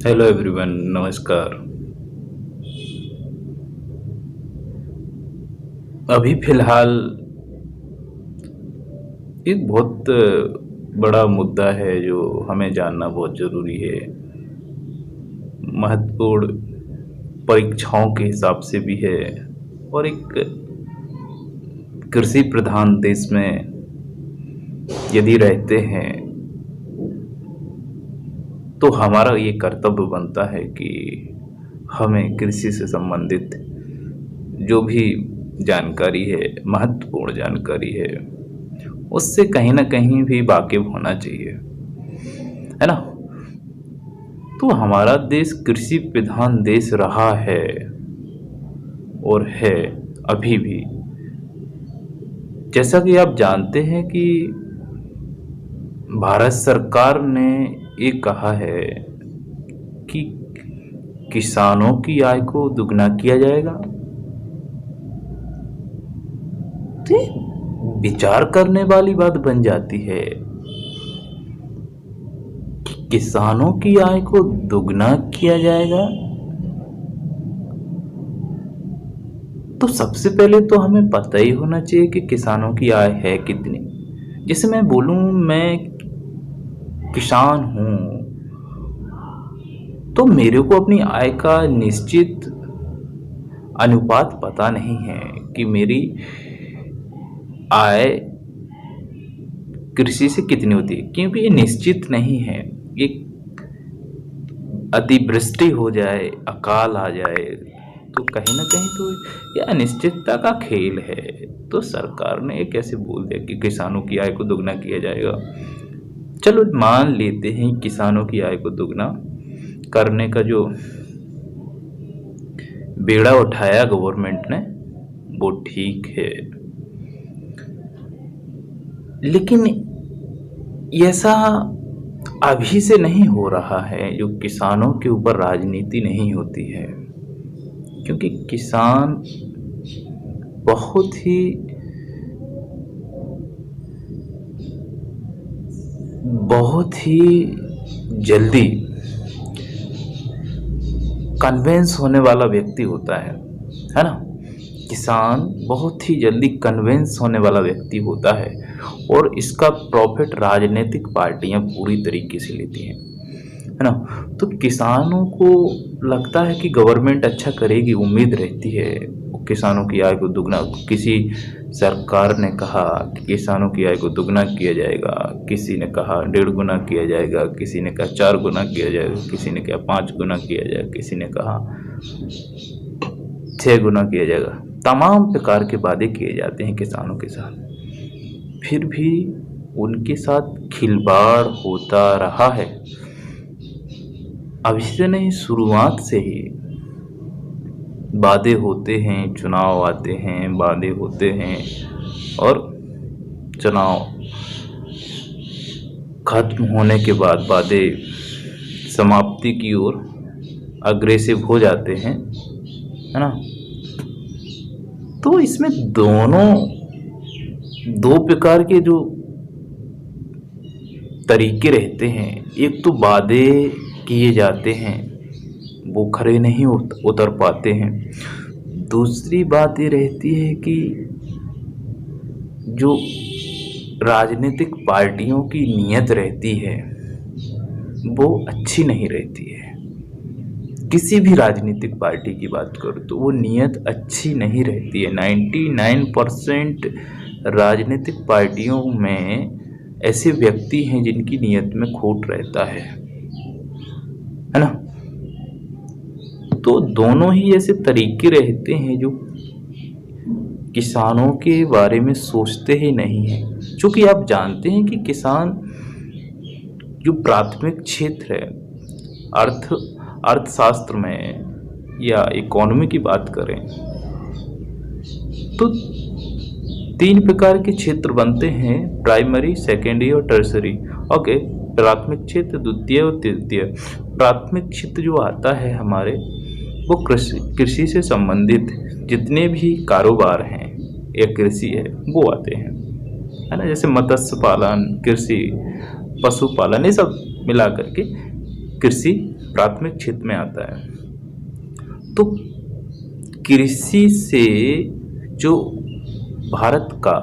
Hello everyone, नमस्कार। अभी फ़िलहाल एक बहुत बड़ा मुद्दा है जो हमें जानना बहुत ज़रूरी है। महत्वपूर्ण परीक्षाओं के हिसाब से भी है और एक कृषि प्रधान देश में यदि रहते हैं तो हमारा ये कर्तव्य बनता है कि हमें कृषि से संबंधित जो भी जानकारी है, महत्वपूर्ण जानकारी है, उससे कहीं न कहीं भी वाकिफ़ होना चाहिए, है ना? तो हमारा देश कृषि प्रधान देश रहा है और है अभी भी। जैसा कि आप जानते हैं कि भारत सरकार ने ये कहा है कि किसानों की आय को दुगना किया जाएगा। तो ये विचार करने वाली बात बन जाती है कि किसानों की आय को दुगना किया जाएगा। तो सबसे पहले तो हमें पता ही होना चाहिए कि किसानों की आय है कितनी। जैसे मैं बोलूँ मैं किसान हूँ, तो मेरे को अपनी आय का निश्चित अनुपात पता नहीं है कि मेरी आय कृषि से कितनी होती है, क्योंकि ये निश्चित नहीं है। एक अतिवृष्टि हो जाए, अकाल आ जाए, तो कहीं न कहीं तो ये अनिश्चितता का खेल है। तो सरकार ने ये कैसे बोल दिया कि किसानों की आय को दुगना किया जाएगा। चलो मान लेते हैं किसानों की आय को दुगना करने का जो बेड़ा उठाया गवर्नमेंट ने, वो ठीक है, लेकिन ऐसा अभी से नहीं हो रहा है जो किसानों के ऊपर राजनीति नहीं होती है, क्योंकि किसान बहुत ही जल्दी कन्विंस होने वाला व्यक्ति होता है ना? किसान बहुत ही जल्दी कन्विंस होने वाला व्यक्ति होता है और इसका प्रॉफिट राजनीतिक पार्टियां पूरी तरीके से लेती हैं, है ना? तो किसानों को लगता है कि गवर्नमेंट अच्छा करेगी, उम्मीद रहती है। किसानों की आय को दुगना, किसी सरकार ने कहा कि किसानों की आय को दुगना किया जाएगा, किसी ने कहा 1.5 गुना किया जाएगा, किसी ने कहा 4 गुना किया जाएगा, किसी ने कहा 5 गुना किया जाएगा, किसी ने कहा 6 गुना किया जाएगा। तमाम प्रकार के वादे किए जाते हैं किसानों के साथ, फिर भी उनके साथ खिलवाड़ होता रहा है। अभी से नहीं, शुरुआत से ही वादे होते हैं, चुनाव आते हैं, वादे होते हैं और चुनाव खत्म होने के बाद वादे समाप्ति की ओर अग्रेसिव हो जाते हैं, है ना? तो इसमें दो प्रकार के जो तरीके रहते हैं। एक तो वादे किए जाते हैं, वो खरे नहीं उतर पाते हैं। दूसरी बात ये रहती है कि जो राजनीतिक पार्टियों की नीयत रहती है वो अच्छी नहीं रहती है। किसी भी राजनीतिक पार्टी की बात करो तो वो नीयत अच्छी नहीं रहती है। 99% राजनीतिक पार्टियों में ऐसे व्यक्ति हैं जिनकी नीयत में खोट रहता है ना? तो दोनों ही ऐसे तरीके रहते हैं जो किसानों के बारे में सोचते ही नहीं हैं। चूँकि आप जानते हैं कि किसान जो प्राथमिक क्षेत्र है, अर्थशास्त्र में या इकोनॉमी की बात करें तो 3 प्रकार के क्षेत्र बनते हैं: प्राइमरी, सेकेंडरी और टर्सरी। ओके, प्राथमिक क्षेत्र, द्वितीय और तृतीय। प्राथमिक क्षेत्र जो आता है हमारे, वो कृषि से संबंधित जितने भी कारोबार हैं या कृषि है वो आते हैं, है ना? जैसे मत्स्य पालन, कृषि, पशुपालन, ये सब मिला करके कृषि प्राथमिक क्षेत्र में आता है। तो कृषि से जो भारत का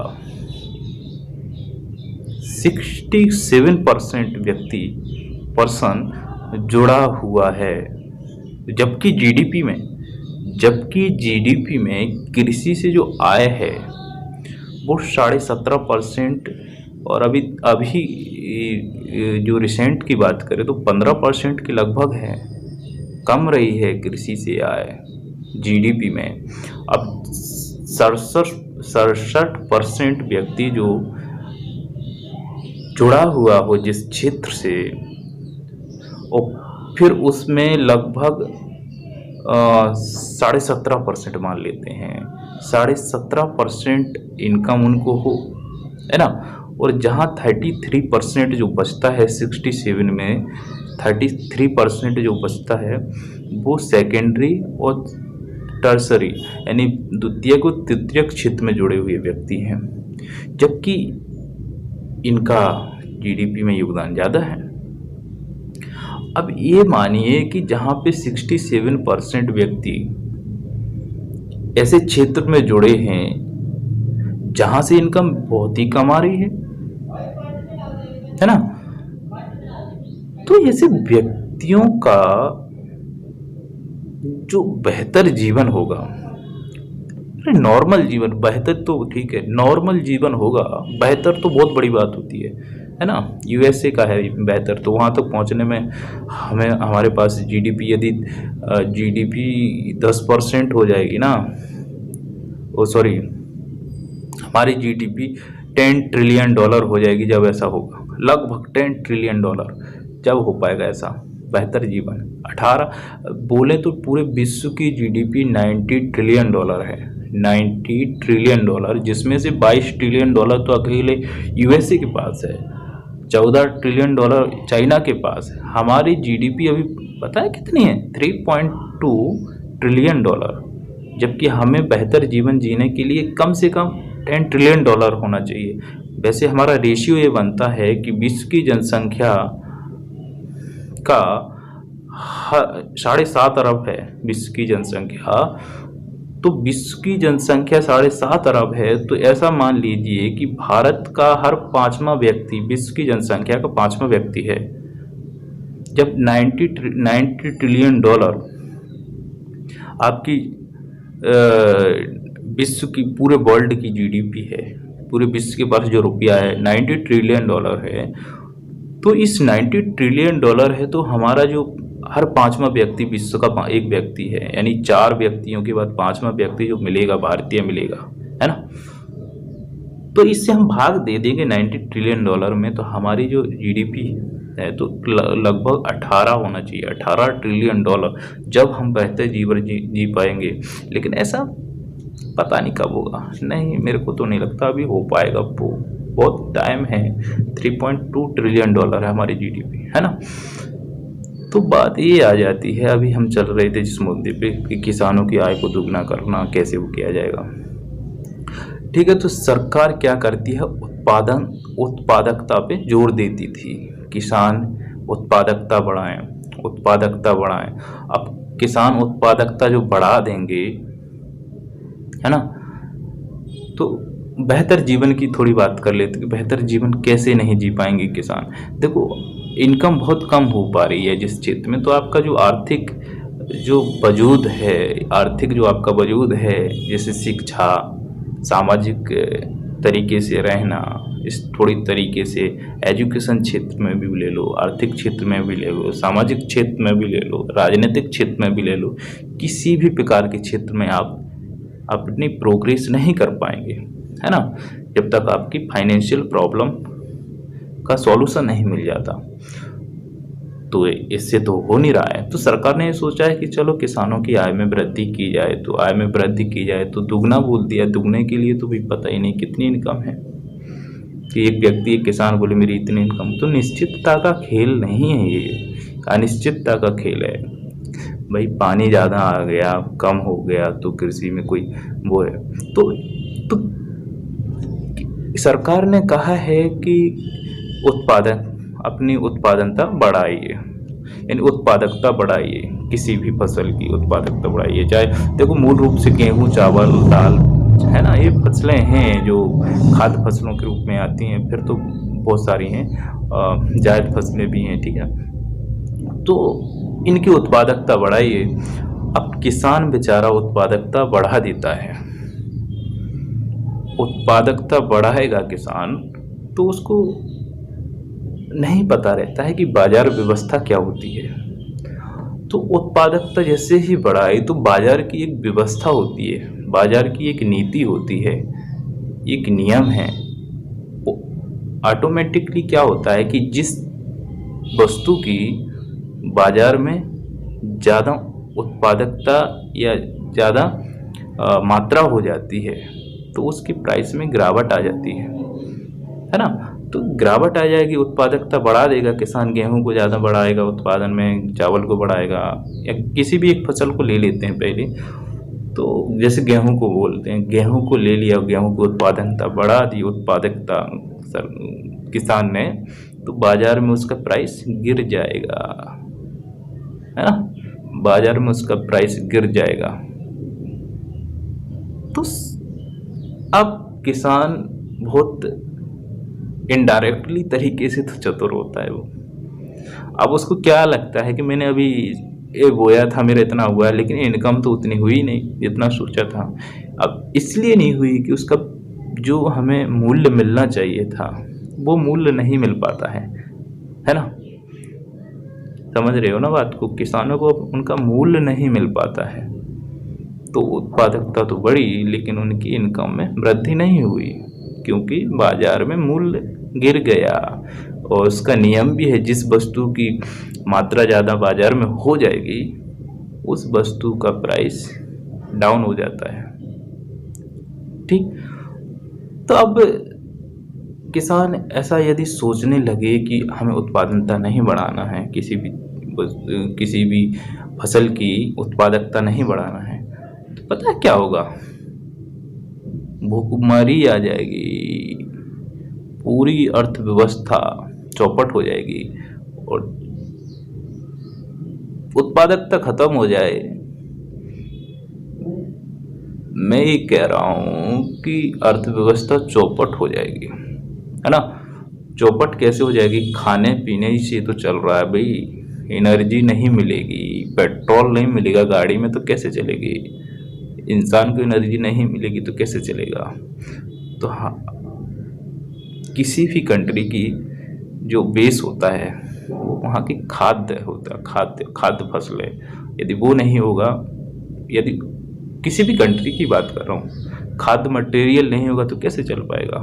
67% पर्सन जुड़ा हुआ है, जबकि जीडीपी में कृषि से जो आय है वो 17.5%, और अभी अभी जो रिसेंट की बात करें तो 15% के लगभग है, कम रही है कृषि से आय जीडीपी में। अब 67% व्यक्ति जो जुड़ा हुआ हो जिस क्षेत्र से, और फिर उसमें लगभग 17.5% मान लेते हैं, 17.5% इनकम उनको हो, है ना। और जहाँ 33% जो बचता है 67 में, 33% जो बचता है वो सेकेंडरी और टर्सरी यानी द्वितीयक और तृतीयक क्षेत्र में जुड़े हुए व्यक्ति हैं, जबकि इनका जीडीपी में योगदान ज़्यादा है। अब ये मानिए कि जहाँ पे 67% व्यक्ति ऐसे क्षेत्र में जुड़े हैं जहाँ से इनकम बहुत ही कम आ रही है ना। तो ऐसे व्यक्तियों का जो बेहतर जीवन होगा, नॉर्मल जीवन, बेहतर तो ठीक है, नॉर्मल जीवन होगा, बेहतर तो बहुत बड़ी बात होती है ना। यूएसए का है बेहतर, तो वहाँ तक पहुँचने में हमारे पास जीडीपी यदि जीडीपी 10% हो जाएगी ना, सॉरी हमारी जीडीपी 10 ट्रिलियन डॉलर हो जाएगी, जब ऐसा होगा लगभग 10 ट्रिलियन डॉलर जब हो पाएगा ऐसा बेहतर जीवन। 18 बोले तो पूरे विश्व की जीडीपी 90 ट्रिलियन डॉलर है, 90 ट्रिलियन डॉलर, जिसमें से 22 ट्रिलियन डॉलर तो अकेले यूएसए के पास है, 14 ट्रिलियन डॉलर चाइना के पास है। हमारी जीडीपी अभी पता है कितनी है? 3.2 ट्रिलियन डॉलर, जबकि हमें बेहतर जीवन जीने के लिए कम से कम 10 ट्रिलियन डॉलर होना चाहिए। वैसे हमारा रेशियो ये बनता है कि विश्व की जनसंख्या का 7.5 अरब है विश्व की जनसंख्या, तो विश्व की जनसंख्या 7.5 अरब है, तो ऐसा मान लीजिए कि भारत का हर 5वां व्यक्ति विश्व की जनसंख्या का 5वां व्यक्ति है। जब 90 ट्रिलियन डॉलर आपकी विश्व की पूरे वर्ल्ड की जीडीपी है, पूरे विश्व के पास जो रुपया है 90 ट्रिलियन डॉलर है, तो इस 90 ट्रिलियन डॉलर है, तो हमारा जो हर 5वां व्यक्ति विश्व का एक व्यक्ति है, यानी 4 व्यक्तियों के बाद 5वां व्यक्ति जो मिलेगा भारतीय मिलेगा, है ना। तो इससे हम भाग दे देंगे 90 ट्रिलियन डॉलर में, तो हमारी जो जीडीपी है तो लगभग 18 होना चाहिए, 18 ट्रिलियन डॉलर, जब हम बेहतर जीवन जी पाएंगे। लेकिन ऐसा पता नहीं कब होगा, नहीं मेरे को तो नहीं लगता अभी हो पाएगा, बहुत टाइम है। 3.2 ट्रिलियन डॉलर है हमारी जीडीपी, है ना। तो बात ये आ जाती है, अभी हम चल रहे थे जिस मुद्दे पे कि किसानों की आय को दुगना करना कैसे वो किया जाएगा, ठीक है। तो सरकार क्या करती है, उत्पादकता पे जोर देती थी, किसान उत्पादकता बढ़ाएं। अब किसान उत्पादकता जो बढ़ा देंगे, है ना, तो बेहतर जीवन की थोड़ी बात कर लेते कि बेहतर जीवन कैसे नहीं जी पाएंगे किसान। देखो इनकम बहुत कम हो पा रही है जिस क्षेत्र में, तो आपका जो आर्थिक जो वजूद है, जैसे शिक्षा, सामाजिक तरीके से रहना, इस थोड़ी तरीके से एजुकेशन क्षेत्र में भी ले लो, आर्थिक क्षेत्र में भी ले लो, सामाजिक क्षेत्र में भी ले लो, राजनीतिक क्षेत्र में भी ले लो, किसी भी प्रकार के क्षेत्र में आप अपनी प्रोग्रेस नहीं कर पाएंगे, है ना, जब तक आपकी फाइनेंशियल प्रॉब्लम का सॉल्यूशन नहीं मिल जाता। तो इससे तो हो नहीं रहा है। तो सरकार ने सोचा है कि चलो किसानों की आय में वृद्धि की जाए, तो दुगना बोल दिया। दुगने के लिए तो भी पता ही नहीं कितनी इनकम है, कि एक व्यक्ति एक किसान बोले मेरी इतनी इनकम। तो निश्चितता का खेल नहीं है ये, अनिश्चितता का खेल है। भाई पानी ज़्यादा आ गया, कम हो गया, तो कृषि में कोई वो है। तो सरकार ने कहा है कि अपनी उत्पादनता बढ़ाइए। यानी उत्पादकता बढ़ाइए, किसी भी फसल की उत्पादकता बढ़ाइए। चाहे देखो मूल रूप से गेहूँ, चावल, दाल, है ना, ये फसलें हैं जो खाद्य फसलों के रूप में आती हैं। फिर तो बहुत सारी हैं, जायद फसलें भी हैं, ठीक है। तो इनकी उत्पादकता बढ़ाइए। अब किसान बेचारा उत्पादकता बढ़ा देता है, उत्पादकता बढ़ाएगा किसान तो उसको नहीं पता रहता है कि बाजार व्यवस्था क्या होती है। तो उत्पादकता जैसे ही बढ़ाई तो बाजार की एक व्यवस्था होती है, बाजार की एक नीति होती है, एक नियम है। ऑटोमेटिकली क्या होता है कि जिस वस्तु की बाजार में ज़्यादा उत्पादकता या ज़्यादा मात्रा हो जाती है तो उसकी प्राइस में गिरावट आ जाती है ना। तो गिरावट आ जाएगी, उत्पादकता बढ़ा देगा किसान, गेहूं को ज़्यादा बढ़ाएगा उत्पादन में, चावल को बढ़ाएगा, या किसी भी एक फसल को ले लेते हैं पहले। तो जैसे गेहूं को बोलते हैं, गेहूं को ले लिया, गेहूं की उत्पादकता बढ़ा दी, उत्पादकता किसान ने, तो बाजार में उसका प्राइस गिर जाएगा, है ना, बाजार में उसका प्राइस गिर जाएगा। तो अब किसान बहुत इनडायरेक्टली तरीके से तो चतुर होता है वो। अब उसको क्या लगता है कि मैंने अभी ये बोया था, मेरा इतना हुआ, लेकिन इनकम तो उतनी हुई नहीं जितना सोचा था। अब इसलिए नहीं हुई कि उसका जो हमें मूल्य मिलना चाहिए था वो मूल्य नहीं मिल पाता है ना। समझ रहे हो ना बात को, किसानों को उनका मूल्य नहीं मिल पाता है। तो उत्पादकता तो बढ़ी लेकिन उनकी इनकम में वृद्धि नहीं हुई, क्योंकि बाजार में मूल्य गिर गया। और उसका नियम भी है, जिस वस्तु की मात्रा ज़्यादा बाजार में हो जाएगी उस वस्तु का प्राइस डाउन हो जाता है, ठीक। तो अब किसान ऐसा यदि सोचने लगे कि हमें उत्पादकता नहीं बढ़ाना है, किसी भी फसल की उत्पादकता नहीं बढ़ाना है, तो पता है क्या होगा, भूखमरी आ जाएगी, पूरी अर्थव्यवस्था चौपट हो जाएगी और उत्पादकता खत्म हो जाए। मैं ये कह रहा हूं कि अर्थव्यवस्था चौपट हो जाएगी, है ना। चौपट कैसे हो जाएगी, खाने पीने से तो चल रहा है भाई, एनर्जी नहीं मिलेगी, पेट्रोल नहीं मिलेगा गाड़ी में तो कैसे चलेगी, इंसान को एनर्जी नहीं मिलेगी तो कैसे चलेगा। तो हाँ, किसी भी कंट्री की जो बेस होता है वो वहाँ की खाद्य होता है, खाद्य फसलें, यदि वो नहीं होगा, यदि किसी भी कंट्री की बात कर रहा हूँ, खाद्य मटेरियल नहीं होगा तो कैसे चल पाएगा।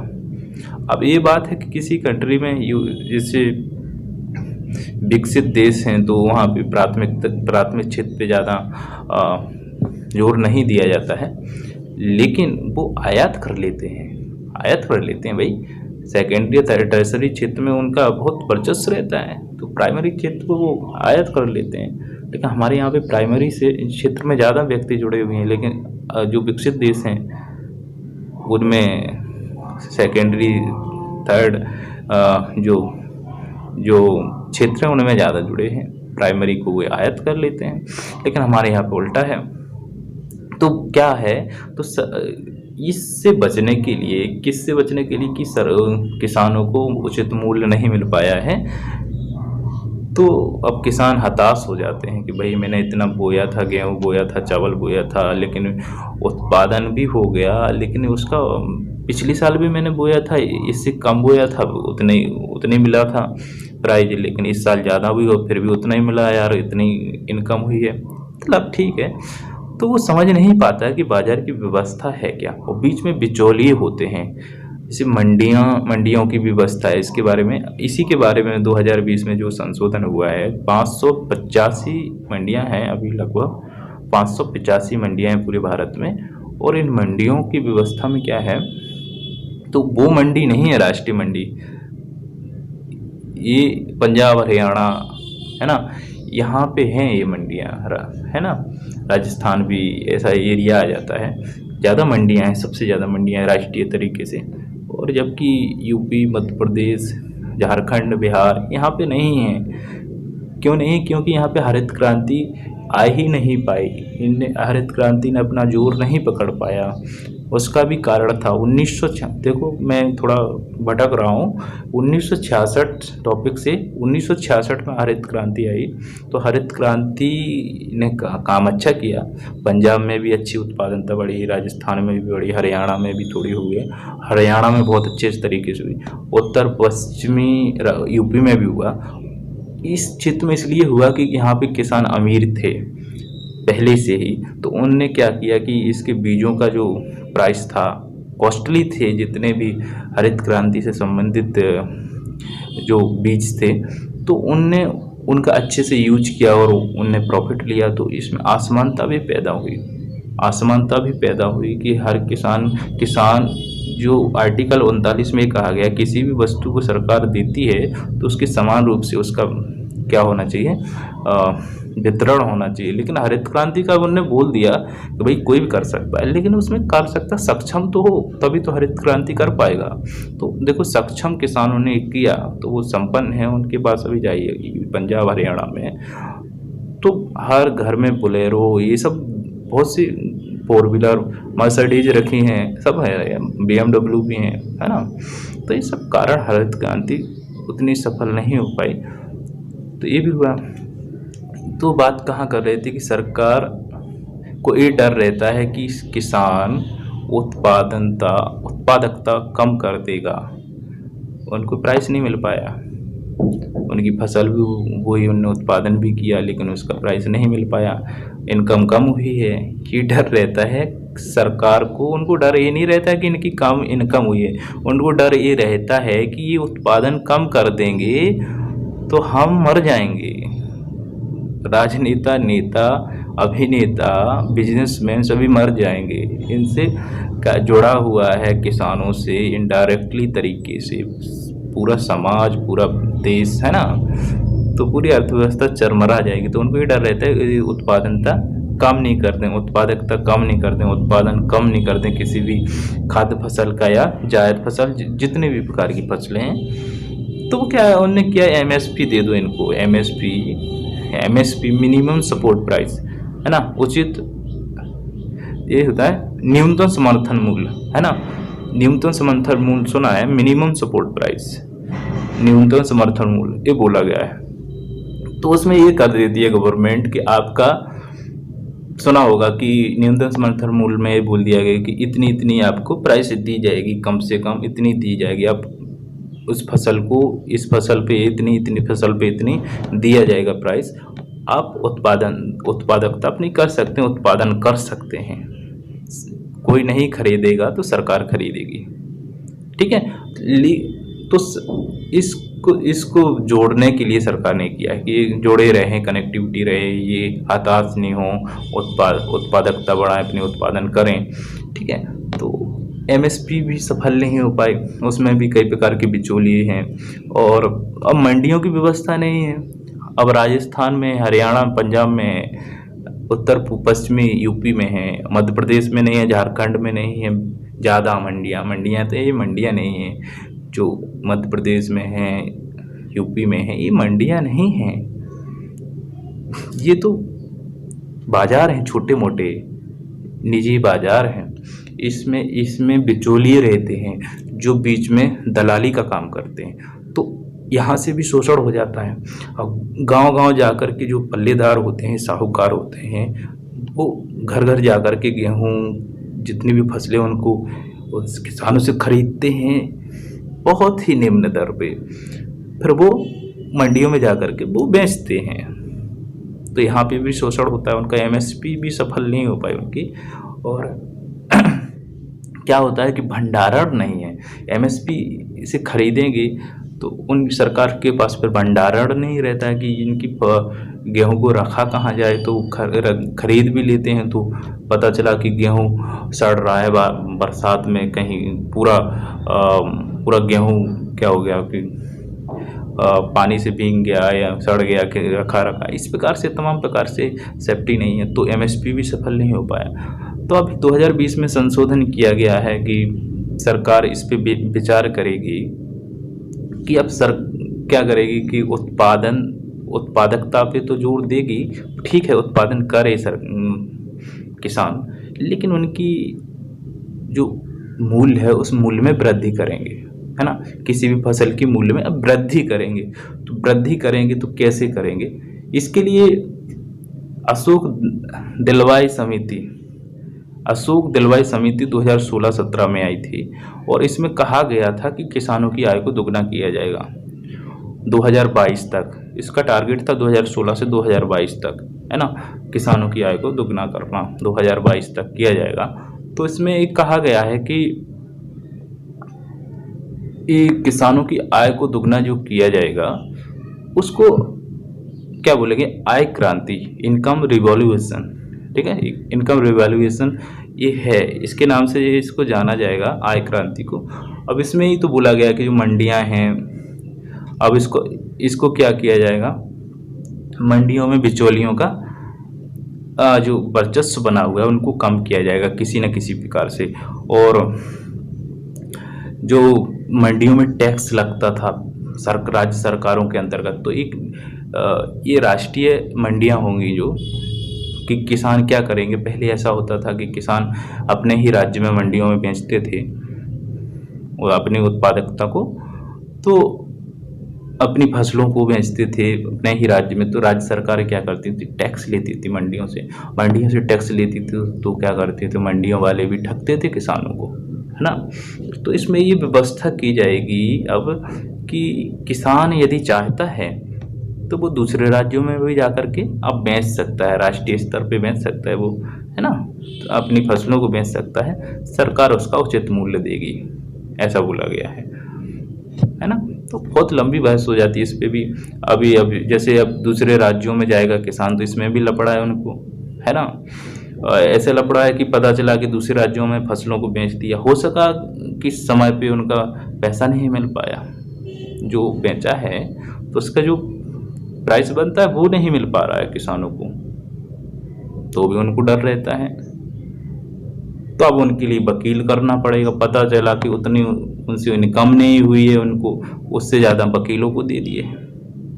अब ये बात है कि किसी कंट्री में जैसे विकसित देश हैं तो वहाँ पे प्राथमिक क्षेत्र पे ज़्यादा जोर नहीं दिया जाता है, लेकिन वो आयात कर लेते हैं भाई। सेकेंडरी या टर्शरी क्षेत्र में उनका बहुत वर्चस्व रहता है, तो प्राइमरी क्षेत्र को वो आयात कर लेते हैं। लेकिन हमारे यहाँ पे प्राइमरी से क्षेत्र में ज़्यादा व्यक्ति जुड़े हुए हैं, लेकिन जो विकसित देश हैं उनमें सेकेंडरी थर्ड जो क्षेत्र हैं उनमें ज़्यादा जुड़े हैं, प्राइमरी को वो आयात कर लेते हैं। लेकिन हमारे यहाँ पे उल्टा है। तो क्या है, तो इससे बचने के लिए, किससे बचने के लिए कि किसानों को उचित मूल्य नहीं मिल पाया है, तो अब किसान हताश हो जाते हैं कि भाई मैंने इतना बोया था, गेहूँ बोया था, चावल बोया था, लेकिन उत्पादन भी हो गया, लेकिन उसका पिछले साल भी मैंने बोया था, इससे कम बोया था, उतने मिला था प्राइस, लेकिन इस साल ज़्यादा हुई और फिर भी उतना ही मिला यार, इतनी इनकम हुई है। मतलब ठीक है, तो वो समझ नहीं पाता है कि बाजार की व्यवस्था है क्या, और बीच में बिचौलिए होते हैं। जैसे मंडियों की व्यवस्था है, इसके बारे में, इसी के बारे में 2020 में जो संशोधन हुआ है, 585 मंडियां हैं अभी, लगभग 585 मंडियां हैं पूरे भारत में। और इन मंडियों की व्यवस्था में क्या है, तो वो मंडी नहीं है राष्ट्रीय मंडी, ये पंजाब हरियाणा है ना, यहाँ पे हैं ये मंडियाँ, है ना। राजस्थान भी ऐसा एरिया आ जाता है, ज़्यादा मंडियाँ हैं, सबसे ज़्यादा मंडियाँ राष्ट्रीय तरीके से। और जबकि यूपी, मध्य प्रदेश, झारखंड, बिहार यहाँ पे नहीं है। क्यों नहीं? क्योंकि यहाँ पे हरित क्रांति आ ही नहीं पाई, इन हरित क्रांति ने अपना जोर नहीं पकड़ पाया। उसका भी कारण था 1900, देखो मैं थोड़ा भटक रहा हूँ, 1966 टॉपिक से 1966 में हरित क्रांति आई। तो हरित क्रांति ने काम अच्छा किया, पंजाब में भी अच्छी उत्पादनता बढ़ी, राजस्थान में भी बढ़ी, हरियाणा में भी थोड़ी हुई है, हरियाणा में बहुत अच्छे तरीके से हुई, उत्तर पश्चिमी यूपी में भी हुआ। इस क्षेत्र में इसलिए हुआ कि यहाँ पे किसान अमीर थे पहले से ही, तो उनने क्या किया कि इसके बीजों का जो प्राइस था, कॉस्टली थे जितने भी हरित क्रांति से संबंधित जो बीज थे, तो उनने उनका अच्छे से यूज किया और उनने प्रॉफिट लिया। तो इसमें असमानता भी पैदा हुई, असमानता भी पैदा हुई कि हर किसान जो आर्टिकल 39 में कहा गया, किसी भी वस्तु को सरकार देती है तो उसके समान रूप से उसका क्या होना चाहिए, वितरण होना चाहिए। लेकिन हरित क्रांति का उन्होंने बोल दिया कि भाई कोई भी कर सकता है, लेकिन उसमें कर सकता सक्षम तो हो, तभी तो हरित क्रांति कर पाएगा। तो देखो सक्षम किसानों ने किया तो वो संपन्न है, उनके पास अभी जाइए पंजाब हरियाणा में तो हर घर में बोलेरो, ये सब बहुत सी 4 व्हीलर मर्सिडीज रखी हैं, सब है, BMW भी हैं, है ना। तो ये सब कारण हरित क्रांति उतनी सफल नहीं हो पाई, तो ये भी हुआ। तो बात कहाँ कर रहे थे कि सरकार को ये डर रहता है कि किसान उत्पादकता कम कर देगा, उनको प्राइस नहीं मिल पाया, उनकी फसल भी वही, उन्होंने उत्पादन भी किया लेकिन उसका प्राइस नहीं मिल पाया, इनकम कम हुई है। ये डर रहता है सरकार को। उनको डर ये नहीं रहता कि इनकी कम इनकम हुई है, उनको डर ये रहता है कि ये उत्पादन कम कर देंगे तो हम मर जाएंगे। राजनेता, नेता, अभिनेता, बिजनेसमैन सभी मर जाएंगे। इनसे का जुड़ा हुआ है किसानों से इनडायरेक्टली तरीके से पूरा समाज, पूरा देश, है ना। तो पूरी अर्थव्यवस्था चरमरा जाएगी। तो उनको ये डर रहता है उत्पादनता कम नहीं कर दें, उत्पादकता कम नहीं कर दें, उत्पादन कम नहीं कर दें किसी भी खाद्य फसल का या जायद फसल, जितने भी प्रकार की फसलें हैं। तो क्या है, उन्होंने किया MSP दे दो इनको, MSP मिनिमम सपोर्ट प्राइस, है ना, उचित, ये होता है न्यूनतम समर्थन मूल्य, है ना। न्यूनतम समर्थन मूल्य सुना है, मिनिमम सपोर्ट प्राइस, न्यूनतम समर्थन मूल्य ये बोला गया है। तो उसमें ये कर देती है गवर्नमेंट कि आपका सुना होगा कि न्यूनतम समर्थन मूल्य में ये बोल दिया गया कि इतनी इतनी आपको प्राइस दी जाएगी, कम से कम इतनी दी जाएगी, आप उस फसल को, इस फसल पे इतनी, इतनी फसल पे इतनी दिया जाएगा प्राइस, आप उत्पादकता अपनी कर सकते हैं, उत्पादन कर सकते हैं। कोई नहीं खरीदेगा तो सरकार खरीदेगी, ठीक है। तो इसको जोड़ने के लिए सरकार ने किया है कि जोड़े रहें, कनेक्टिविटी रहे, ये हताश नहीं हो, उत्पादकता बढ़ाएं, अपने उत्पादन करें, ठीक है। तो MSP भी सफल नहीं हो पाई, उसमें भी कई प्रकार के बिचौलिए हैं और अब मंडियों की व्यवस्था नहीं है। अब राजस्थान में, हरियाणा, पंजाब में, उत्तर पश्चिमी यूपी में है, मध्य प्रदेश में नहीं है, झारखंड में नहीं है ज़्यादा मंडियाँ तो ये मंडियाँ नहीं हैं जो मध्य प्रदेश में हैं, यूपी में है, ये मंडियाँ नहीं हैं, ये तो बाज़ार हैं, छोटे मोटे निजी बाज़ार हैं। इसमें बिचौलिए रहते हैं जो बीच में दलाली का काम करते हैं, तो यहाँ से भी शोषण हो जाता है। अब गांव-गांव जाकर के जो पल्लेदार होते हैं, साहूकार होते हैं, वो घर घर जाकर के गेहूँ, जितनी भी फसलें उनको उस किसानों से खरीदते हैं बहुत ही निम्न दर पे, फिर वो मंडियों में जाकर के वो बेचते हैं। तो यहाँ पे भी शोषण होता है, उनका MSP भी सफल नहीं हो पाई उनकी। और क्या होता है कि भंडारण नहीं है, MSP से खरीदेंगे तो उन सरकार के पास फिर भंडारण नहीं रहता है कि इनकी गेहूं को रखा कहाँ जाए। तो खरीद भी लेते हैं तो पता चला कि गेहूं सड़ रहा है बरसात में, कहीं पूरा गेहूं क्या हो गया कि पानी से भीग गया या सड़ गया कि रखा। इस प्रकार से तमाम प्रकार से सेफ्टी नहीं है, तो MSP भी सफल नहीं हो पाया। तो अब 2020 में संशोधन किया गया है कि सरकार इस पे विचार करेगी कि अब क्या करेगी कि उत्पादकता पे तो जोर देगी, ठीक है उत्पादन करे किसान, लेकिन उनकी जो मूल्य है उस मूल्य में वृद्धि करेंगे, है ना। किसी भी फसल की मूल्य में अब वृद्धि करेंगे, तो वृद्धि करेंगे तो कैसे करेंगे? इसके लिए अशोक दिलवाई समिति 2016-17 में आई थी और इसमें कहा गया था कि किसानों की आय को दुगना किया जाएगा 2022 तक। इसका टारगेट था 2016 से 2022 तक, है ना, किसानों की आय को दुगना करना 2022 तक किया जाएगा। तो इसमें एक कहा गया है कि किसानों की आय को दुगना जो किया जाएगा उसको क्या बोलेंगे, आय क्रांति, इनकम रिवॉल्यूशन, ठीक है, इनकम रिवॉल्यूशन ये है, इसके नाम से इसको जाना जाएगा, आय क्रांति को। अब इसमें ही तो बोला गया कि जो मंडियां हैं, अब इसको क्या किया जाएगा, मंडियों में बिचौलियों का जो वर्चस्व बना हुआ है उनको कम किया जाएगा किसी न किसी प्रकार से। और जो मंडियों में टैक्स लगता था राज्य सरकारों के अंतर्गत, तो एक ये राष्ट्रीय मंडियां होंगी जो कि किसान क्या करेंगे। पहले ऐसा होता था कि किसान अपने ही राज्य में मंडियों में बेचते थे और अपनी उत्पादकता को, तो अपनी फसलों को बेचते थे अपने ही राज्य में, तो राज्य सरकार क्या करती थी, टैक्स लेती थी मंडियों से टैक्स लेती थी, तो क्या करते थे, मंडियों वाले भी ठगते थे किसानों को, है ना। तो इसमें ये व्यवस्था की जाएगी अब कि किसान यदि चाहता है तो वो दूसरे राज्यों में भी जाकर के अब बेच सकता है, राष्ट्रीय स्तर पे बेच सकता है वो, है ना, तो अपनी फसलों को बेच सकता है, सरकार उसका उचित मूल्य देगी, ऐसा बोला गया है ना। तो बहुत लंबी बहस हो जाती है इस पे भी। अभी जैसे अब दूसरे राज्यों में जाएगा किसान, तो इसमें भी लफड़ा है उनको, है ना। ऐसे लफड़ा है कि पता चला कि दूसरे राज्यों में फसलों को बेच दिया, हो सका कि समय पे उनका पैसा नहीं मिल पाया, जो बेचा है तो उसका जो प्राइस बनता है वो नहीं मिल पा रहा है किसानों को, तो भी उनको डर रहता है, तो अब उनके लिए वकील करना पड़ेगा। पता चला कि उतनी उनसे इनकम नहीं हुई है, उनको उससे ज़्यादा वकीलों को दे दिए,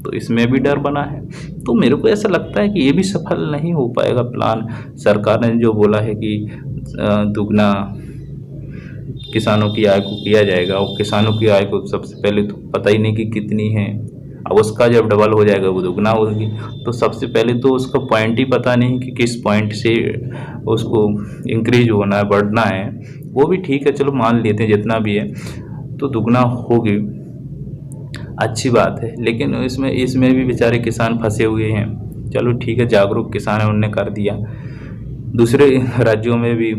तो इसमें भी डर बना है। तो मेरे को ऐसा लगता है कि ये भी सफल नहीं हो पाएगा प्लान। सरकार ने जो बोला है कि दुगना किसानों की आय को किया जाएगा, और किसानों की आय को सबसे पहले तो पता ही नहीं कि कितनी है, अब उसका जब डबल हो जाएगा वो दुगना होगी, तो सबसे पहले तो उसका पॉइंट ही पता नहीं कि किस पॉइंट से उसको इंक्रीज होना है, बढ़ना है। वो भी ठीक है, चलो मान लेते हैं जितना भी है, तो दुगना होगी, अच्छी बात है। लेकिन इसमें भी बेचारे किसान फंसे हुए हैं। चलो ठीक है, जागरूक किसान है, उनने कर दिया, दूसरे राज्यों में भी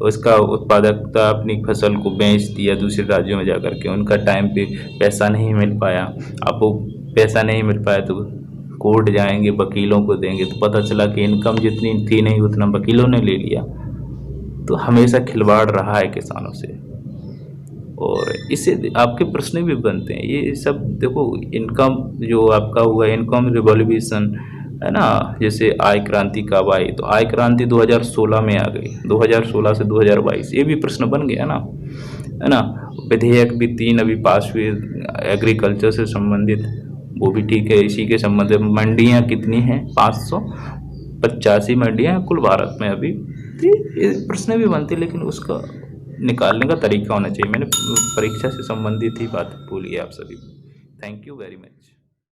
उसका उत्पादकता अपनी फसल को बेच दिया दूसरे राज्यों में जाकर के, उनका टाइम पे पैसा नहीं मिल पाया। अब वो पैसा नहीं मिल पाया तो कोर्ट जाएंगे, वकीलों को देंगे, तो पता चला कि इनकम जितनी थी नहीं उतना वकीलों ने ले लिया। तो हमेशा खिलवाड़ रहा है किसानों से, और इससे आपके प्रश्न भी बनते हैं। ये सब देखो, इनकम जो आपका हुआ, इनकम रिवॉल्यूशन, है ना, जैसे आय क्रांति कब आई, तो आय क्रांति 2016 में आ गई, 2016 से 2022, ये भी प्रश्न बन गया ना, है ना। विधेयक भी 3 अभी पास हुए एग्रीकल्चर से संबंधित, वो भी ठीक है। इसी के संबंध में मंडियाँ कितनी हैं, 585 मंडियाँ हैं कुल भारत में अभी। ये प्रश्न भी बनते, लेकिन उसका निकालने का तरीका होना चाहिए। मैंने परीक्षा से संबंधित ही बात बोली है आप सभी। Thank you very much.